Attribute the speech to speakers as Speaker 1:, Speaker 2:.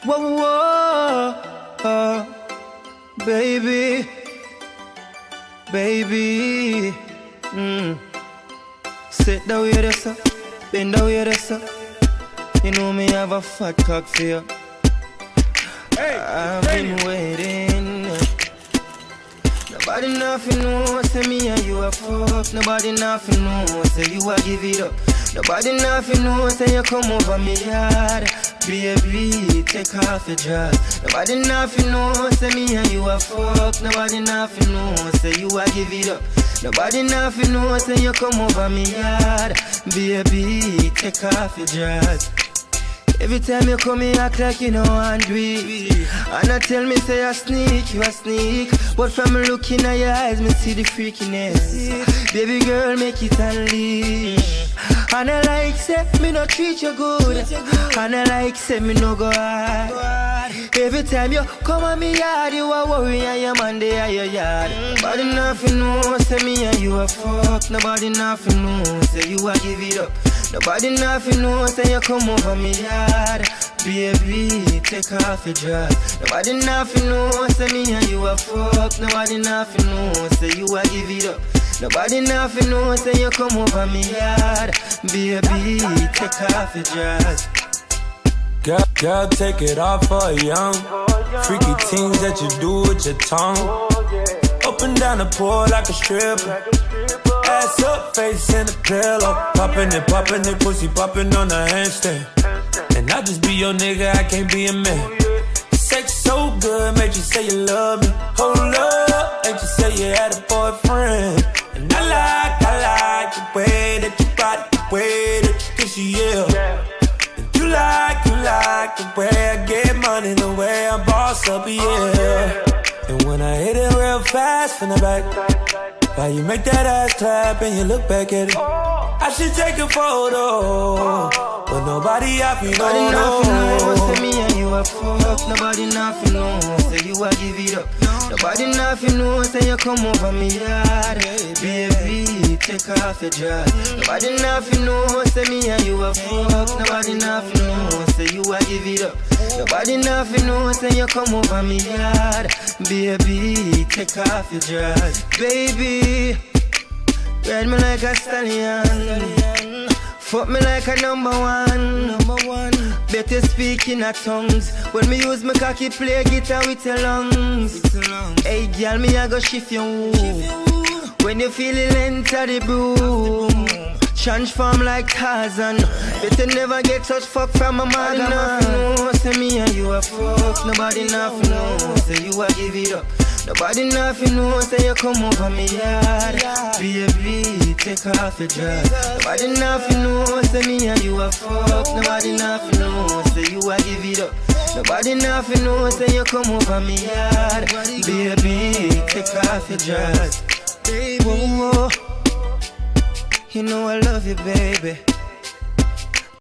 Speaker 1: Whoa, whoa, baby, baby. Sit down with us, bend down with us. You know me have a fat cock for you. I've been waiting. Nobody nothing know, say me and you a fuck. Nobody nothing know, say you a give it up. Nobody nothing know, say you come over me yard. Baby, take off your dress. Nobody nothing know, say me and you a fuck. Nobody nothing know, say you a give it up. Nobody nothing know, say you come over me yard. Baby, take off your dress. Every time you come here, act like you know and do it. And I tell me, say you a sneak. But from looking at your eyes, me see the freakiness. Baby girl, make it unleash. And I like, say, me no treat you good. And I like, say, me no go hard. Every time you come at me yard, you a worry and your man they at your yard. Nobody nothing know, say me and you a fuck. Nobody nothing know, say you a give it up. Nobody nothing know, say you come over me yard. Baby, take off your dress. Nobody nothing know, say me and you a fuck. Nobody nothing know, say you a give it up. Nobody nothing know, say you come over me yard. Baby, take off your dress.
Speaker 2: Girl, take it off for a young. Freaky things that you do with your tongue. Up and down the pole like a stripper. Ass up, face in the pillow. Poppin' it, pussy poppin' on the handstand. And I just be your nigga, I can't be a man. Sex so good, made you say you love me. Hold up, ain't you say you had a boyfriend. And I like the way that you body, the way that you kiss you, yeah. And you like the way I get money, the way I boss up, yeah. And when I hit it real fast from the back, why you make that ass clap and you look back at it? I should take a photo, but nobody happy,
Speaker 1: Nobody nothing know, say me and you a fuck. Nobody nothing know, say you a give it up. Nobody nothing know, say you come over me yard. Baby, take off your dress. Nobody nothing know, say me and you a fuck. Nobody nothing know, say you a give it up. Nobody nothing know, say you come over me yard. Baby, take off your dress. Baby, ride me like a stallion. Fuck me like a number one. Better speak in a tongues. When me use my cocky play guitar with your lungs. Hey girl, me I go shift your womb. When you feel it enter the broom. Transform like Tarzan. Better never get such fuck from a man. Nobody nothing know, say me and you a fuck. Nobody nothing know, say you a give it up. Nobody nothing know, say you come over me yard. Baby, take off your dress. Nobody nothing know, say me and you a fuck. Nobody nothing know, say you a give it up. Nobody nothing know, say you come over me yard. Baby, take off your dress. Baby, whoa, whoa. You know I love you, baby.